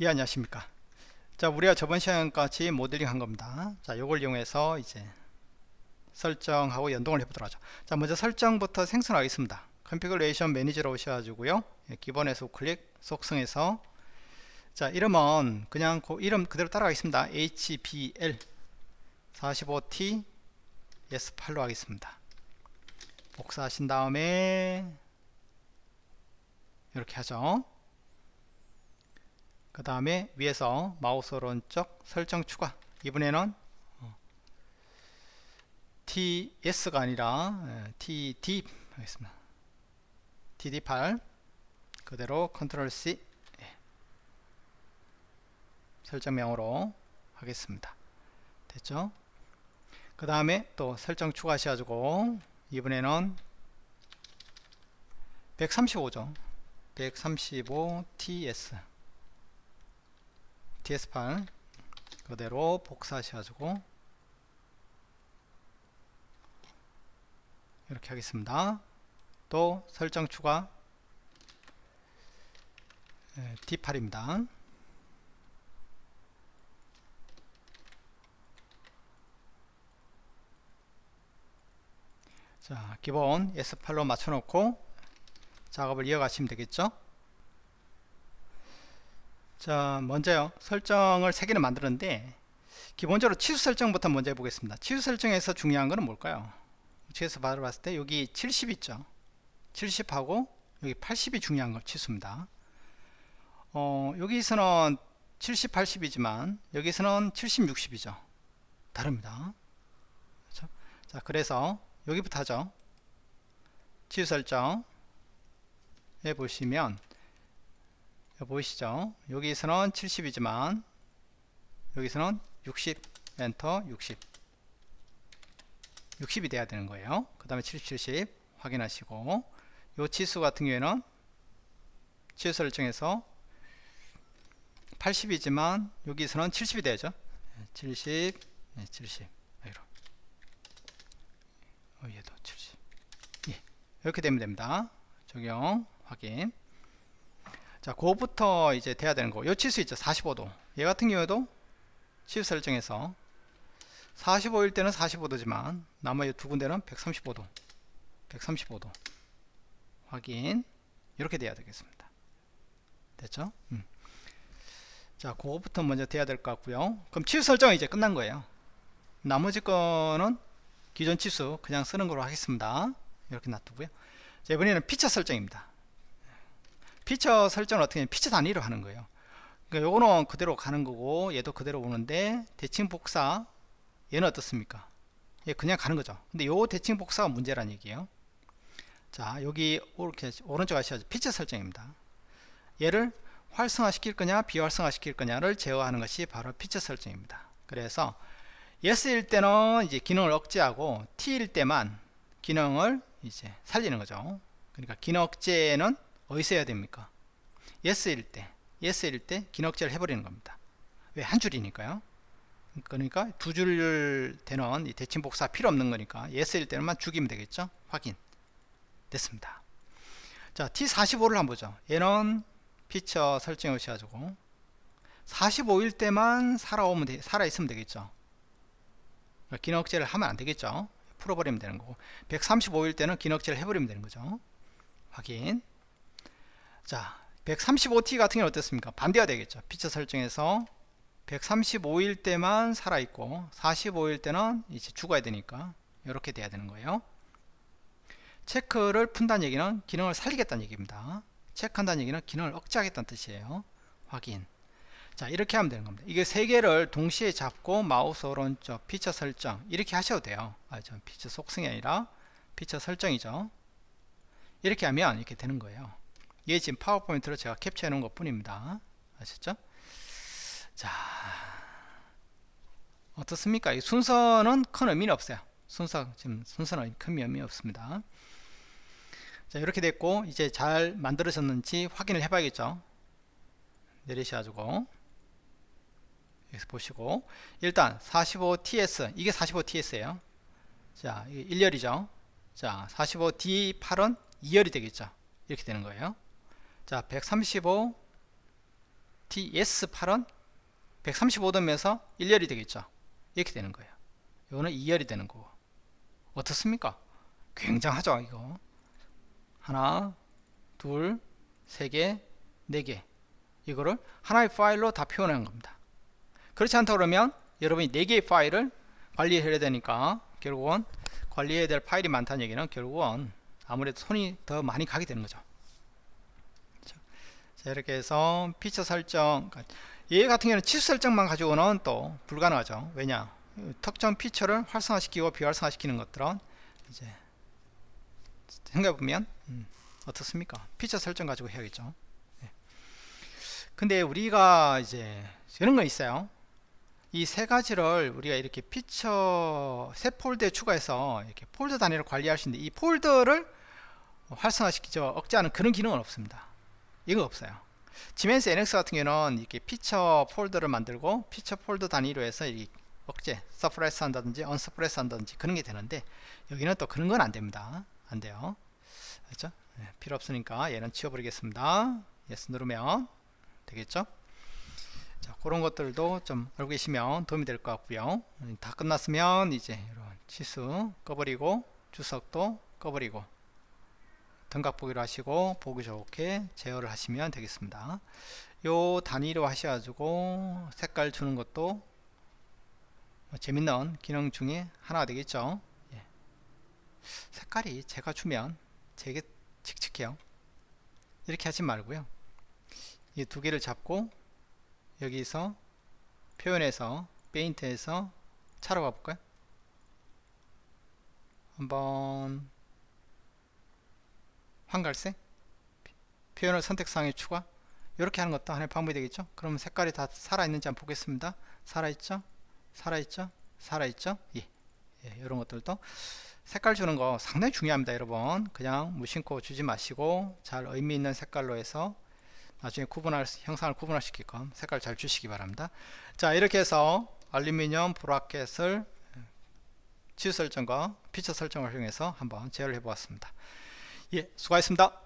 예, 안녕하십니까. 자, 우리가 저번 시간까지 모델링 한 겁니다. 자, 요걸 이용해서 이제 설정하고 연동을 해보도록 하죠. 자, 먼저 설정부터 생성하겠습니다. 컨피그레이션 매니저로 오셔가지고요, 예, 기본에서 우클릭 속성에서, 자, 이름은 그냥 그 이름 그대로 따라가겠습니다. HBL 45T S8로 하겠습니다. 복사하신 다음에 이렇게 하죠. 그 다음에 위에서 마우스 오른쪽 설정 추가, 이번에는 TS가 아니라 TD 하겠습니다. TD8 그대로 컨트롤 C, 설정명으로 하겠습니다. 됐죠? 그 다음에 또 설정 추가하셔가지고 이번에는 135죠. 135 TS8 그대로 복사하셔가지고 이렇게 하겠습니다. 또 설정 추가 D8입니다. 자, 기본 S8로 맞춰놓고 작업을 이어가시면 되겠죠. 자, 먼저요, 설정을 3개는 만들었는데 기본적으로 치수 설정부터 먼저 해보겠습니다. 치수 설정에서 중요한 거는 뭘까요? 우측에서 바로 봤을 때 여기 70 있죠. 70하고 여기 80이 중요한 거 치수입니다. 여기서는 70, 80이지만 여기서는 70, 60이죠. 다릅니다. 그렇죠? 자, 그래서 여기부터 하죠. 치수 설정 해보시면 보이시죠? 여기서는 70이지만 여기서는 60, 엔터 60이 돼야 되는 거예요. 그 다음에 70, 70 확인하시고, 요 치수 같은 경우에는 치수 설정에서 80이지만 여기서는 70이 되죠. 70, 70 얘도 70, 예, 이렇게 되면 됩니다. 적용 확인. 자, 그거부터 이제 돼야 되는 거. 요 치수 있죠, 45도. 얘 같은 경우에도 치수 설정에서 45일 때는 45도지만 나머지 두 군데는 135도 135도 확인. 이렇게 돼야 되겠습니다. 됐죠? 자, 그거부터 먼저 돼야 될 것 같고요. 그럼 치수 설정은 이제 끝난 거예요. 나머지 거는 기존 치수 그냥 쓰는 걸로 하겠습니다. 이렇게 놔두고요. 자, 이번에는 피처 설정입니다. 피처 설정을 어떻게 하면 피처 단위로 하는 거예요. 그러니까 요거는 그대로 가는 거고 얘도 그대로 오는데, 대칭 복사 얘는 어떻습니까? 얘 그냥 가는 거죠. 근데 요 대칭 복사가 문제란 얘기예요. 자, 여기 이렇게 오른쪽 하셔야죠. 피처 설정입니다. 얘를 활성화 시킬 거냐 비활성화 시킬 거냐를 제어하는 것이 바로 피처 설정입니다. 그래서 S일 때는 이제 기능을 억제하고 T일 때만 기능을 이제 살리는 거죠. 그러니까 기능 억제는 어디서 해야 됩니까? S일 때 기능 억제를 해버리는 겁니다. 왜? 한 줄이니까요. 그러니까 두 줄 되는 이 대칭 복사 필요 없는 거니까 S일 때만 죽이면 되겠죠. 확인 됐습니다. 자, T45를 한번 보죠. 얘는 피처 설정해 오셔가지고 45일 때만 살아 있으면 되겠죠. 기능 억제를 하면 안 되겠죠. 풀어버리면 되는 거고, 135일 때는 기능 억제를 해버리면 되는 거죠. 확인. 자, 135T 같은 경우는 어떻습니까? 반대가 되겠죠. 피처 설정에서 135일 때만 살아있고 45일 때는 이제 죽어야 되니까 이렇게 돼야 되는 거예요. 체크를 푼다는 얘기는 기능을 살리겠다는 얘기입니다. 체크한다는 얘기는 기능을 억제하겠다는 뜻이에요. 확인. 자, 이렇게 하면 되는 겁니다. 이게 세 개를 동시에 잡고 마우스 오른쪽 피처 설정 이렇게 하셔도 돼요. 피처 속성이 아니라 피처 설정이죠. 이렇게 하면 이렇게 되는 거예요. 이게 지금 파워포인트로 제가 캡처해 놓은 것 뿐입니다. 아셨죠? 자, 어떻습니까? 이 순서는 큰 의미는 없어요. 지금 순서는 큰 의미 없습니다. 자, 이렇게 됐고, 이제 잘 만들어졌는지 확인을 해봐야겠죠. 내리셔가지고 여기서 보시고, 일단 45TS, 이게 45TS예요. 자, 이게 1열이죠. 자, 45D8은 2열이 되겠죠. 이렇게 되는 거예요. 자, 135 TS8은 135도면서 1열이 되겠죠. 이렇게 되는 거예요. 이거는 2열이 되는 거고. 어떻습니까? 굉장하죠 이거. 하나, 둘, 세 개, 네 개. 이거를 하나의 파일로 다 표현하는 겁니다. 그렇지 않다 그러면 여러분이 4개의 파일을 관리해야 되니까 결국은 관리해야 될 파일이 많다는 얘기는 결국은 아무래도 손이 더 많이 가게 되는 거죠. 자, 이렇게 해서 피처 설정, 얘 같은 경우는 치수 설정만 가지고는 또 불가능하죠. 왜냐, 특정 피처를 활성화시키고 비활성화시키는 것들은 이제 생각해보면 어떻습니까? 피처 설정 가지고 해야겠죠. 네. 근데 우리가 이제 이런 거 있어요. 이 세 가지를 우리가 이렇게 피처 새 폴더에 추가해서 이렇게 폴더 단위로 관리할 수 있는데, 이 폴더를 활성화시키죠 억제하는 그런 기능은 없습니다. 이거 없어요. 지멘스 NX 같은 경우는 이렇게 피처 폴더를 만들고 피처 폴더 단위로 해서 이 억제, 서프레스 한다든지 언서프레스 한다든지 그런 게 되는데, 여기는 또 그런 건 안 됩니다. 안 돼요. 그렇죠? 네, 필요 없으니까 얘는 지워버리겠습니다. 예스 누르면 되겠죠? 자, 그런 것들도 좀 알고 계시면 도움이 될 것 같고요. 다 끝났으면 이제 이런 치수 꺼버리고 주석도 꺼버리고 등각 보기로 하시고 보기 좋게 제어를 하시면 되겠습니다. 요 단위로 하셔가지고 색깔 주는 것도 재밌는 기능 중에 하나가 되겠죠. 예. 색깔이 제가 주면 되게 칙칙해요. 이렇게 하지 말고요. 이 두 개를 잡고 여기서 표현해서 페인트에서 차로 가볼까요? 한번 황갈색 표현을 선택사항에 추가, 이렇게 하는 것도 하나의 방법이 되겠죠. 그럼 색깔이 다 살아있는지 한번 보겠습니다. 살아있죠? 살아있죠? 살아있죠? 예. 예, 이런 것들도 색깔 주는 거 상당히 중요합니다. 여러분 그냥 무심코 주지 마시고 잘 의미 있는 색깔로 해서 나중에 형상을 구분할시키게끔 색깔 잘 주시기 바랍니다. 자, 이렇게 해서 알루미늄 브라켓을 치수 설정과 피처 설정을 활용해서 한번 제어를 해 보았습니다. 예, 수고하셨습니다.